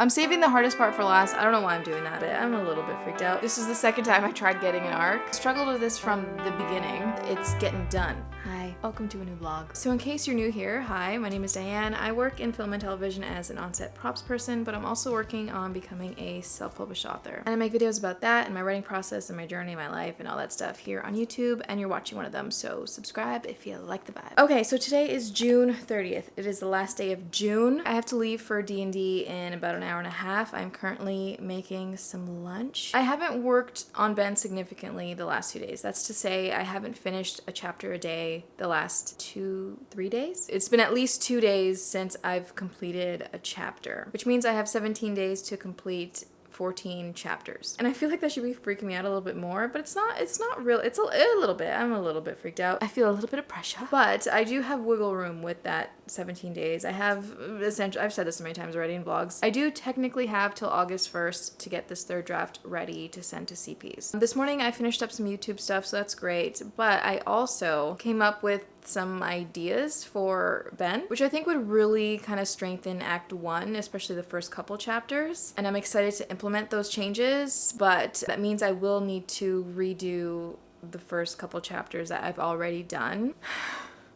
I'm saving the hardest part for last. I don't know why I'm doing that, but I'm a little bit freaked out. This is the second time I tried getting an arc. Struggled with this from the beginning. It's getting done. Hi, welcome to a new vlog. So in case you're new here, hi, my name is Diane. I work in film and television as an on-set props person, but I'm also working on becoming a self-published author. And I make videos about that and my writing process and my journey, my life, and all that stuff here on YouTube, and you're watching one of them, so subscribe if you like the vibe. Okay, so today is June 30th. It is the last day of June. I have to leave for D&D in about an hour and a half. I'm currently making some lunch. I haven't worked on Ben significantly the last 2 days. That's to say I haven't finished a chapter a day the last 2-3 days. It's been at least 2 days since I've completed a chapter, which means I have 17 days to complete 14 chapters. And I feel like that should be freaking me out a little bit more, but it's not real. It's a little bit. I'm a little bit freaked out. I feel a little bit of pressure, but I do have wiggle room with that 17 days. I have essentially, I've said this so many times already in vlogs, I do technically have till August 1st to get this third draft ready to send to CPs. This morning I finished up some YouTube stuff, so that's great, but I also came up with some ideas for Ben, which I think would really kind of strengthen Act 1, especially the first couple chapters. And I'm excited to implement those changes, but that means I will need to redo the first couple chapters that I've already done.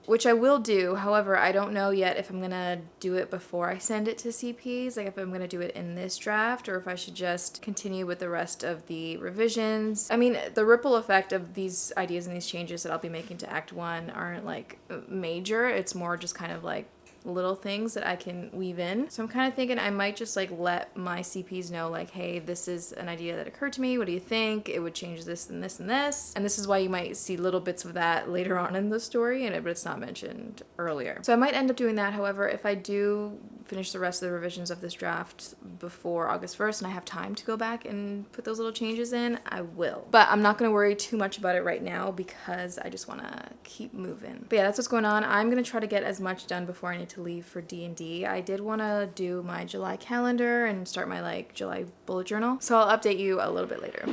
Which I will do. However, I don't know yet if I'm gonna do it before I send it to CPs, like if I'm gonna do it in this draft or if I should just continue with the rest of the revisions. I mean, the ripple effect of these ideas and these changes that I'll be making to Act 1 aren't like major. It's more just kind of like little things that I can weave in. So I'm kind of thinking I might just like let my CPs know like, hey, this is an idea that occurred to me. What do you think? It would change this and this and this. And this is why you might see little bits of that later on in the story, but it's not mentioned earlier. So I might end up doing that. However, if I do finish the rest of the revisions of this draft before August 1st and I have time to go back and put those little changes in, I will. But I'm not going to worry too much about it right now because I just want to keep moving. But yeah, that's what's going on. I'm going to try to get as much done before I need to leave for D&D. I did want to do my July calendar and start my like July bullet journal. So I'll update you a little bit later.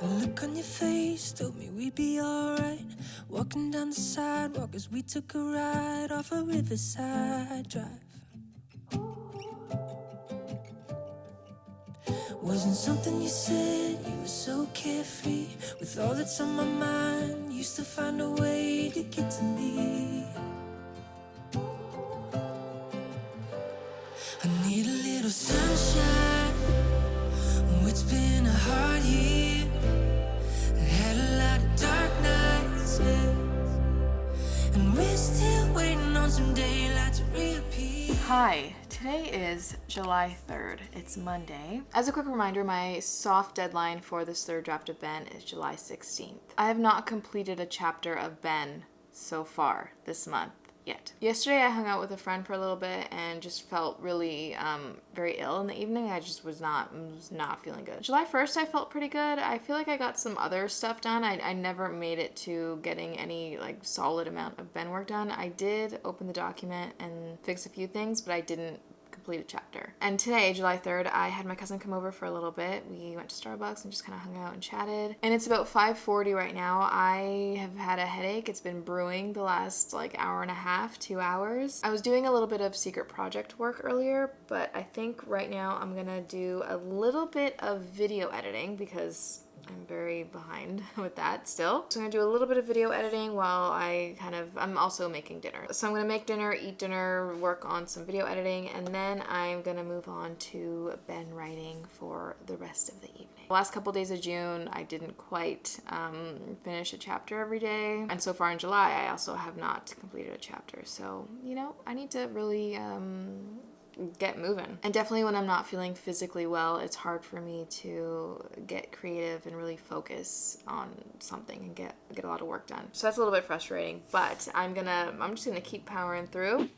A look on your face told me we'd be alright. Walking down the sidewalk as we took a ride off a riverside drive. Wasn't something you said, you were so carefree. With all that's on my mind, used to find a way to get to me. I need a little sunshine. It's been a hard year. Had a lot of dark nights, yeah. And we're still waiting on some daylight to reappear. Hi, today is July 3rd. It's Monday. As a quick reminder, my soft deadline for this third draft of Ben is July 16th. I have not completed a chapter of Ben so far this month yet. Yesterday I hung out with a friend for a little bit and just felt really very ill in the evening. I just was not feeling good. July 1st I felt pretty good. I feel like I got some other stuff done. I never made it to getting any like solid amount of Ben work done. I did open the document and fix a few things, but I didn't complete a chapter. And today, July 3rd, I had my cousin come over for a little bit. We went to Starbucks and just kind of hung out and chatted. And it's about 5:40 right now. I have had a headache. It's been brewing the last like hour and a half, 2 hours. I was doing a little bit of secret project work earlier, but I think right now I'm gonna do a little bit of video editing because I'm very behind with that still. So I'm gonna do a little bit of video editing while I'm also making dinner. So I'm gonna make dinner, eat dinner, work on some video editing, and then I'm gonna move on to Ben writing for the rest of the evening. The last couple days of June, I didn't quite finish a chapter every day. And so far in July, I also have not completed a chapter. So, I need to really get moving. And definitely when I'm not feeling physically well, it's hard for me to get creative and really focus on something and get a lot of work done. So that's a little bit frustrating, but I'm just gonna keep powering through.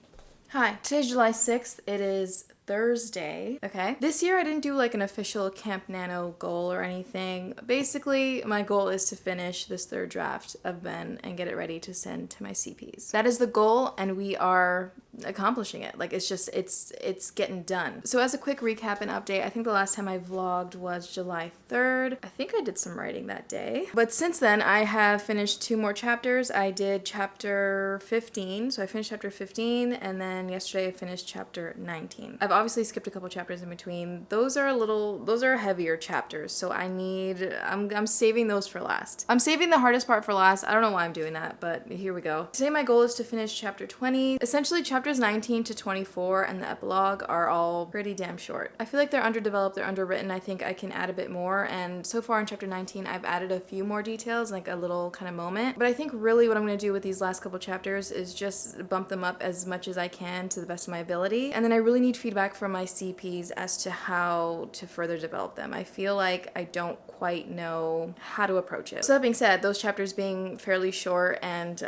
Hi, today's July 6th. It is Thursday, okay? This year I didn't do like an official Camp Nano goal or anything. Basically, my goal is to finish this third draft of Ben and get it ready to send to my CPs. That is the goal, and we are accomplishing it. Like it's getting done. So as a quick recap and update, I think the last time I vlogged was July 3rd. I think I did some writing that day. But since then, I have finished 2 more chapters. I did chapter 15. So I finished chapter 15, and then yesterday I finished chapter 19. I've obviously skipped a couple chapters in between. Those are heavier chapters. So I'm saving those for last. I'm saving the hardest part for last. I don't know why I'm doing that, but here we go. Today my goal is to finish chapter 20. Essentially chapters 19 to 24 and the epilogue are all pretty damn short. I feel like they're underdeveloped, they're underwritten. I think I can add a bit more, and so far in chapter 19 I've added a few more details, like a little kind of moment. But I think really what I'm going to do with these last couple chapters is just bump them up as much as I can to the best of my ability. And then I really need feedback from my CPs as to how to further develop them. I feel like I don't quite know how to approach it. So that being said, those chapters being fairly short and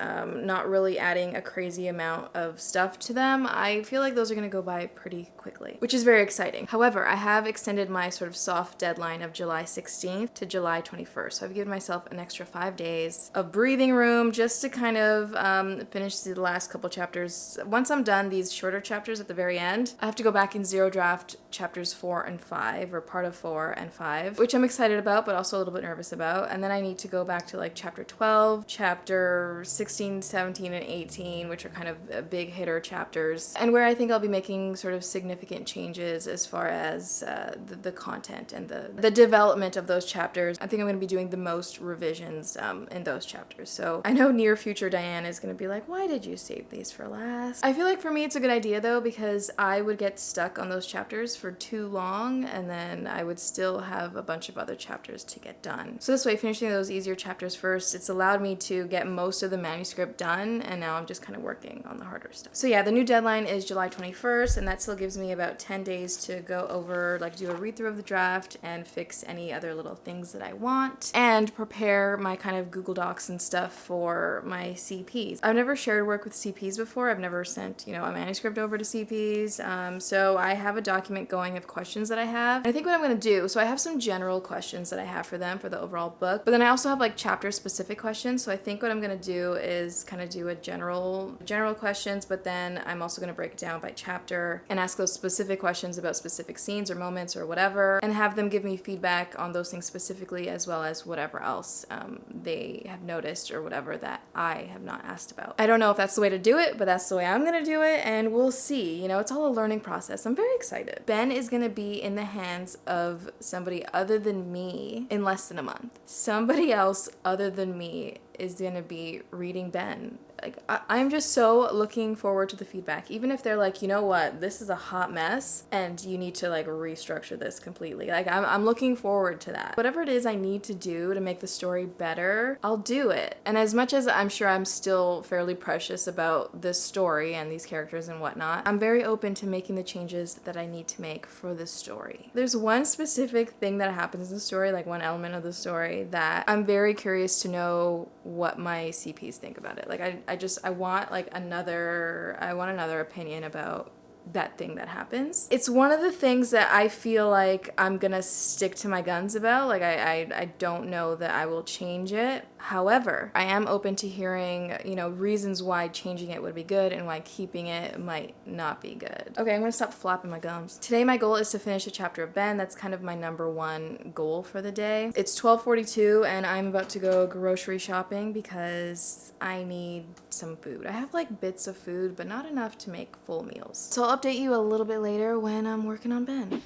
not really adding a crazy amount of stuff to them, I feel like those are going to go by pretty quickly, which is very exciting. However, I have extended my sort of soft deadline of July 16th to July 21st. So I've given myself an extra 5 days of breathing room just to kind of finish the last couple chapters. Once I'm done these shorter chapters at the very end, I have to go back and zero draft chapters 4 and 5, or part of 4 and 5, which I'm excited about, but also a little bit nervous about. And then I need to go back to like chapter 12, chapter 16, 17, and 18, which are kind of big hitter chapters, and where I think I'll be making sort of significant changes as far as the content and the development of those chapters. I think I'm going to be doing the most revisions in those chapters. So I know near future Diane is going to be like, why did you save these for last? I feel like for me it's a good idea though, because I would get stuck on those chapters for too long, and then I would still have a bunch of other chapters to get done. So this way, finishing those easier chapters first, it's allowed me to get most of the manuscript done, and now I'm just kind of working on the harder stuff. So yeah, the new deadline is July 21st, and that still gives me about 10 days to go over, like do a read through of the draft and fix any other little things that I want, and prepare my kind of Google Docs and stuff for my CPs. I've never shared work with CPs before. I've never sent, a manuscript over to CPs. So I have a document going of questions that I have. And I think what I'm going to do, so I have some general questions that I have for them for the overall book, but then I also have like chapter specific questions. So I think what I'm going to do is kind of do a general questions, but then I'm also going to break it down by chapter and ask those specific questions about specific scenes or moments or whatever, and have them give me feedback on those things specifically, as well as whatever else they have noticed or whatever that I have not asked about. I don't know if that's the way to do it, but that's the way I'm going to do it, and we'll see. It's all a learning process. I'm very excited. Ben is going to be in the hands of somebody other than me in less than a month. Somebody else other than me is going to be reading Ben. Like, I'm just so looking forward to the feedback. Even if they're like, you know what, this is a hot mess and you need to like restructure this completely. Like, I'm looking forward to that. Whatever it is I need to do to make the story better, I'll do it. And as much as I'm sure I'm still fairly precious about this story and these characters and whatnot, I'm very open to making the changes that I need to make for this story. There's one specific thing that happens in the story, like one element of the story, that I'm very curious to know what my CPs think about it. Like, I want another opinion about that thing that happens. It's one of the things that I feel like I'm gonna stick to my guns about. Like, I don't know that I will change it. However, I am open to hearing, reasons why changing it would be good and why keeping it might not be good. Okay, I'm gonna stop flapping my gums. Today my goal is to finish a chapter of Ben. That's kind of my number one goal for the day. It's 12:42 and I'm about to go grocery shopping because I need some food. I have like bits of food, but not enough to make full meals. So I'll update you a little bit later when I'm working on Ben.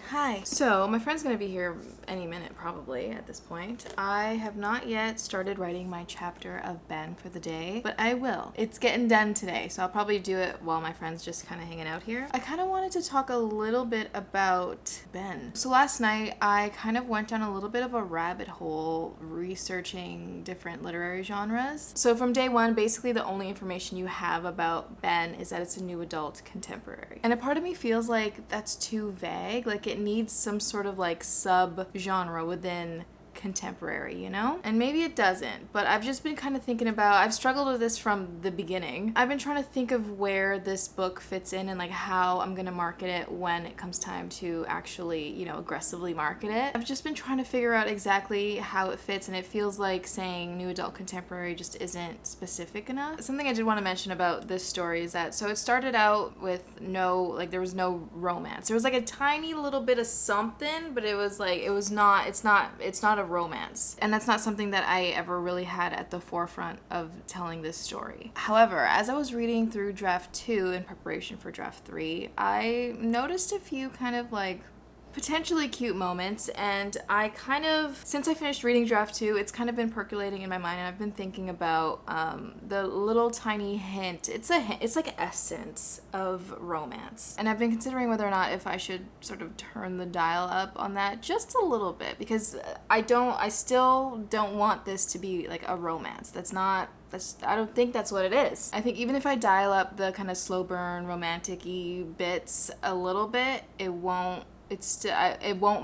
Hi. So my friend's gonna be here any minute probably at this point. I have not yet started writing my chapter of Ben for the day, but I will. It's getting done today, so I'll probably do it while my friend's just kind of hanging out here. I kind of wanted to talk a little bit about Ben. So last night I kind of went down a little bit of a rabbit hole researching different literary genres. So from day one, basically the only information you have about Ben is that it's a new adult contemporary. And a part of me feels like that's too vague. Like, it needs some sort of like sub-genre within contemporary, you know? And maybe it doesn't, but I've just been kind of thinking about, I've struggled with this from the beginning. I've been trying to think of where this book fits in and like how I'm gonna market it when it comes time to actually, you know, aggressively market it. I've just been trying to figure out exactly how it fits, and it feels like saying new adult contemporary just isn't specific enough. Something I did want to mention about this story is that, so it started out with there was no romance. There was like a tiny little bit of something, but it was like, it's not a romance. And that's not something that I ever really had at the forefront of telling this story. However, as I was reading through draft 2 in preparation for draft 3, I noticed a few kind of like potentially cute moments, and I kind of, since I finished reading draft 2, it's kind of been percolating in my mind, and I've been thinking about the little tiny hint. It's like essence of romance, and I've been considering whether or not if I should sort of turn the dial up on that just a little bit, because I still don't want this to be like a romance. I don't think that's what it is. I think even if I dial up the kind of slow burn romantic-y bits a little bit, it won't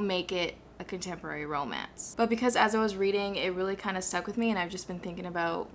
make it a contemporary romance. But because as I was reading, it really kind of stuck with me, and I've just been thinking about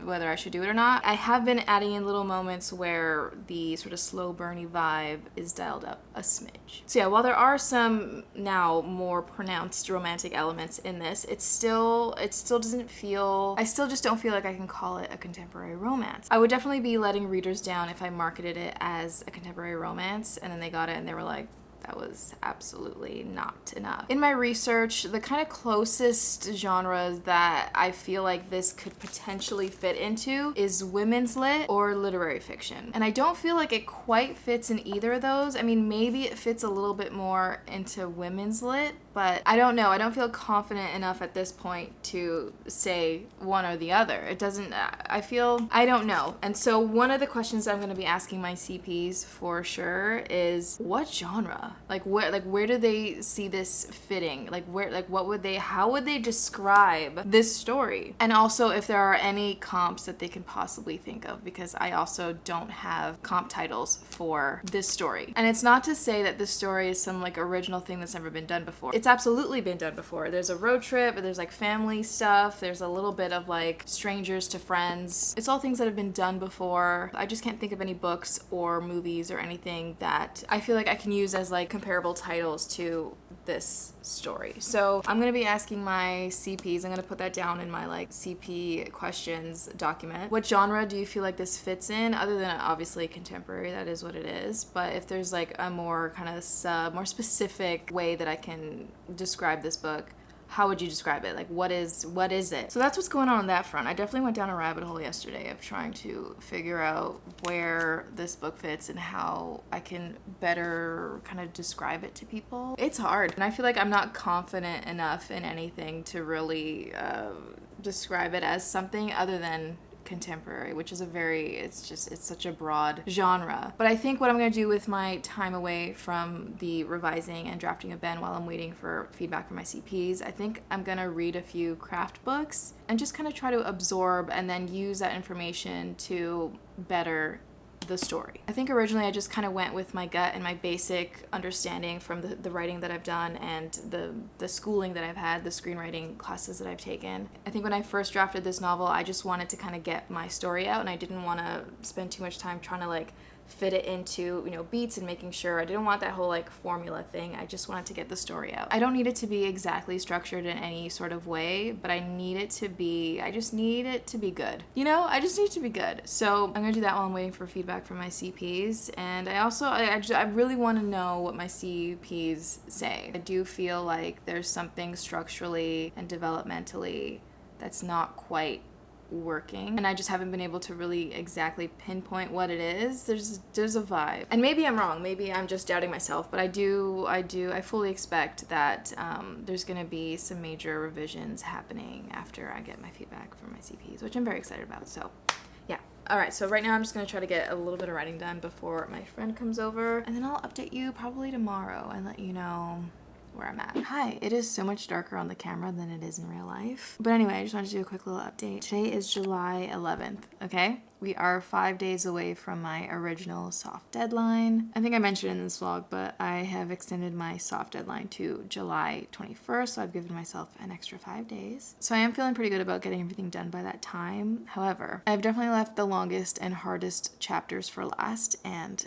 whether I should do it or not. I have been adding in little moments where the sort of slow burny vibe is dialed up a smidge. So yeah, while there are some now more pronounced romantic elements in this, it still doesn't feel, I still just don't feel like I can call it a contemporary romance. I would definitely be letting readers down if I marketed it as a contemporary romance and then they got it and they were like, that was absolutely not enough. In my research, the kind of closest genres that I feel like this could potentially fit into is women's lit or literary fiction. And I don't feel like it quite fits in either of those. I mean, maybe it fits a little bit more into women's lit, but I don't know. I don't feel confident enough at this point to say one or the other. It doesn't, I don't know. And so one of the questions I'm going to be asking my CPs for sure is, what genre? Where do they see this fitting? How would they describe this story? And also if there are any comps that they can possibly think of, because I also don't have comp titles for this story. And it's not to say that this story is some like original thing that's never been done before. It's absolutely been done before. There's a road trip, there's like family stuff, there's a little bit of like strangers to friends. It's all things that have been done before. I just can't think of any books or movies or anything that I feel like I can use as like comparable titles to this story. So I'm going to be asking my CPs, I'm going to put that down in my like CP questions document. What genre do you feel like this fits in, other than obviously contemporary, that is what it is, but if there's like a more kind of more specific way that I can describe this book, how would you describe it? Like, what is it? So that's what's going on that front. I definitely went down a rabbit hole yesterday of trying to figure out where this book fits and how I can better kind of describe it to people. It's hard, and I feel like I'm not confident enough in anything to really describe it as something other than contemporary, which is it's such a broad genre. But I think what I'm going to do with my time away from the revising and drafting of Ben while I'm waiting for feedback from my CPs, I think I'm going to read a few craft books and just kind of try to absorb and then use that information to better the story. I think originally I just kind of went with my gut and my basic understanding from the writing that I've done and the schooling that I've had, the screenwriting classes that I've taken. I think when I first drafted this novel, I just wanted to kind of get my story out, and I didn't want to spend too much time trying to like fit it into, beats and making sure. I didn't want that whole like formula thing. I just wanted to get the story out. I don't need it to be exactly structured in any sort of way, but I just need it to be good. I just need it to be good. So I'm gonna do that while I'm waiting for feedback from my CPs. And I really want to know what my CPs say. I do feel like there's something structurally and developmentally that's not quite working, and I just haven't been able to really exactly pinpoint what it is. There's a vibe, and maybe I'm wrong, maybe I'm just doubting myself, but I fully expect that there's gonna be some major revisions happening after I get my feedback from my CPs, which I'm very excited about. So yeah. Alright, so right now I'm just going to try to get a little bit of writing done before my friend comes over, and then I'll update you probably tomorrow and let you know where I'm at. Hi, it is so much darker on the camera than it is in real life. But anyway, I just wanted to do a quick little update. Today is July 11th, okay? We are 5 days away from my original soft deadline. I think I mentioned in this vlog, but I have extended my soft deadline to July 21st, so I've given myself an extra 5 days. So I am feeling pretty good about getting everything done by that time. However, I've definitely left the longest and hardest chapters for last, and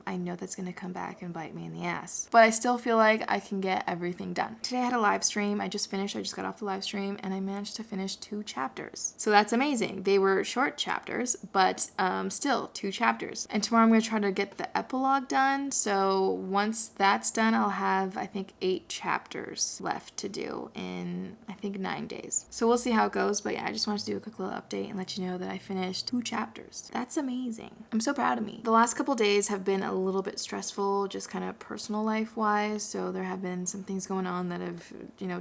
I know that's going to come back and bite me in the ass. But I still feel like I can get everything done. Today I had a live stream. I just got off the live stream, and I managed to finish 2 chapters. So that's amazing. They were short chapters, but still 2 chapters. And tomorrow I'm going to try to get the epilogue done. So once that's done, I'll have, I think, 8 chapters left to do in, I think, 9 days. So we'll see how it goes. But yeah, I just wanted to do a quick little update and let you know that I finished 2 chapters. That's amazing. I'm so proud of me. The last couple days have been a little bit stressful, just kind of personal life wise. So there have been some things going on that have,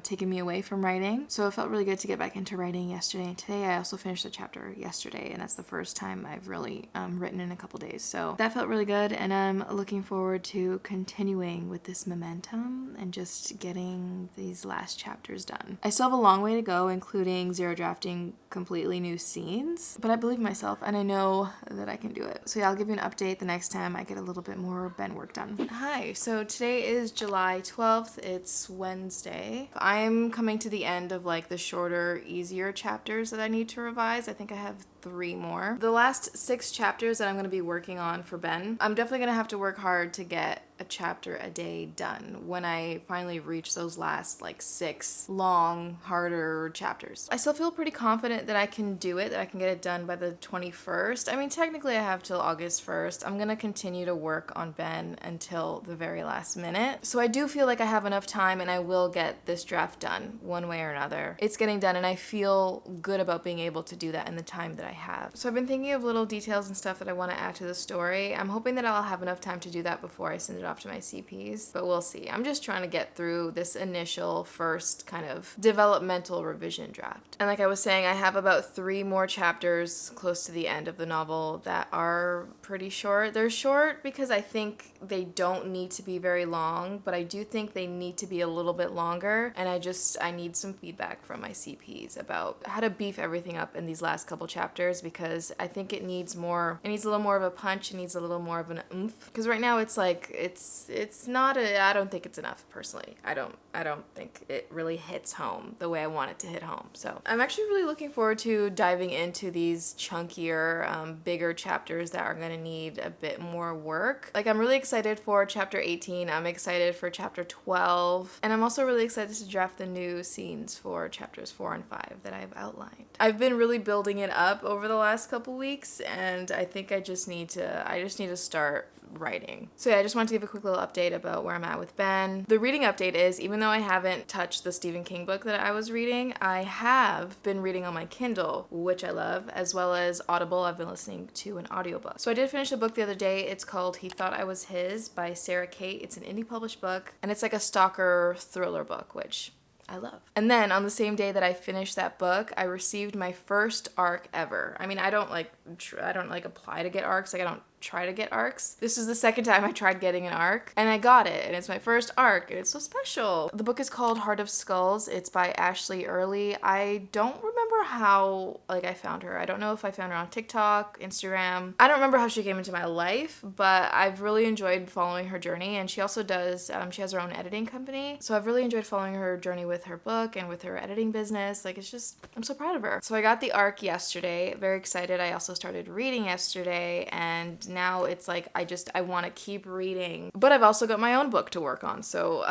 taken me away from writing. So it felt really good to get back into writing yesterday and today. I also finished a chapter yesterday, and that's the first time I've really written in a couple days. So that felt really good, and I'm looking forward to continuing with this momentum and just getting these last chapters done. I still have a long way to go, including zero drafting completely new scenes, but I believe in myself and I know that I can do it. So yeah, I'll give you an update the next time I get a little bit more Ben work done. Hi, so today is July 12th. It's Wednesday. I'm coming to the end of like the shorter, easier chapters that I need to revise. I think I have 3 more. The last 6 chapters that I'm going to be working on for Ben, I'm definitely going to have to work hard to get a chapter a day done when I finally reach those last like 6 long, harder chapters. I still feel pretty confident that I can do it, that I can get it done by the 21st. I mean, technically I have till August 1st. I'm going to continue to work on Ben until the very last minute. So I do feel like I have enough time and I will get this draft done one way or another. It's getting done and I feel good about being able to do that in the time that I have. So I've been thinking of little details and stuff that I want to add to the story. I'm hoping that I'll have enough time to do that before I send it off to my CPs, but we'll see. I'm just trying to get through this initial first kind of developmental revision draft. And like I was saying, I have about 3 more chapters close to the end of the novel that are pretty short. They're short because I think they don't need to be very long, but I do think they need to be a little bit longer, and I need some feedback from my CPs about how to beef everything up in these last couple chapters, because I think it needs a little more of a punch, it needs a little more of an oomph, because right now it's like, it's not I don't think it's enough, personally. I don't think it really hits home the way I want it to hit home. So I'm actually really looking forward to diving into these chunkier, bigger chapters that are going to need a bit more work. Like, I'm really excited for chapter 18. I'm excited for chapter 12. And I'm also really excited to draft the new scenes for chapters 4 and 5 that I've outlined. I've been really building it up over the last couple weeks, and I think I just need to start writing. So yeah, I just wanted to give a quick little update about where I'm at with Ben. The reading update is, even though I haven't touched the Stephen King book that I was reading, I have been reading on my Kindle, which I love, as well as Audible. I've been listening to an audiobook. So I did finish a book the other day. It's called He Thought I Was His by Sarah Kate. It's an indie published book, and it's like a stalker thriller book, which I love. And then on the same day that I finished that book, I received my first ARC ever. I mean, I don't apply to get ARCs. Like, I don't try to get ARCs. This is the second time I tried getting an ARC, and I got it, and it's my first ARC, and it's so special. The book is called Heart of Skulls. It's by Ashley Early. I don't remember how I found her. I don't know if I found her on TikTok, Instagram. I don't remember how she came into my life, but I've really enjoyed following her journey, and she also does, she has her own editing company, so I've really enjoyed following her journey with her book and with her editing business. Like, it's just, I'm so proud of her. So I got the ARC yesterday, very excited. I also started reading yesterday, and now it's like I want to keep reading, but I've also got my own book to work on, so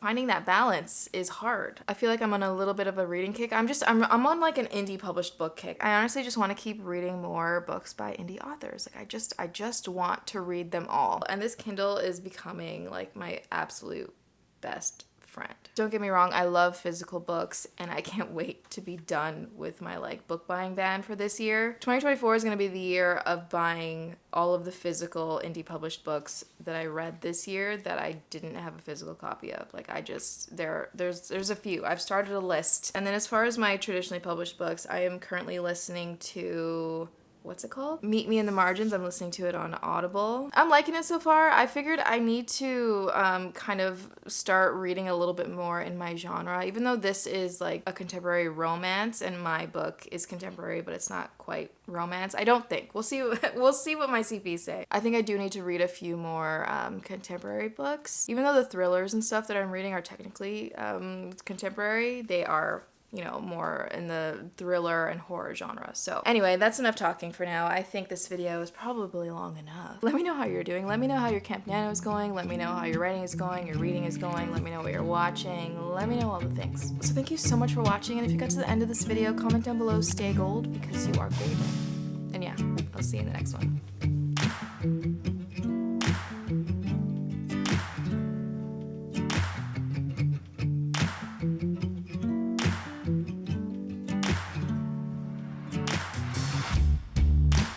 finding that balance is hard. I feel like I'm on a little bit of a reading kick. I'm on like an indie published book kick. I honestly just want to keep reading more books by indie authors. Like, I just want to read them all, and this Kindle is becoming like my absolute best friend. Don't get me wrong, I love physical books, and I can't wait to be done with my book buying ban for this year. 2024 is going to be the year of buying all of the physical indie published books that I read this year that I didn't have a physical copy of. Like, there's a few. I've started a list. And then as far as my traditionally published books, I am currently listening to what's it called? Meet Me in the Margins. I'm listening to it on Audible. I'm liking it so far. I figured I need to kind of start reading a little bit more in my genre, even though this is like a contemporary romance and my book is contemporary, but it's not quite romance. I don't think. We'll see. We'll see what my CPs say. I think I do need to read a few more contemporary books. Even though the thrillers and stuff that I'm reading are technically contemporary, they are, you know, more in the thriller and horror genre. So anyway, that's enough talking for now. I think this video is probably long enough. Let me know how you're doing. Let me know how your Camp Nano is going. Let me know how your writing is going, your reading is going. Let me know what you're watching. Let me know all the things. So thank you so much for watching. And if you got to the end of this video, comment down below, stay gold, because you are golden. And yeah, I'll see you in the next one.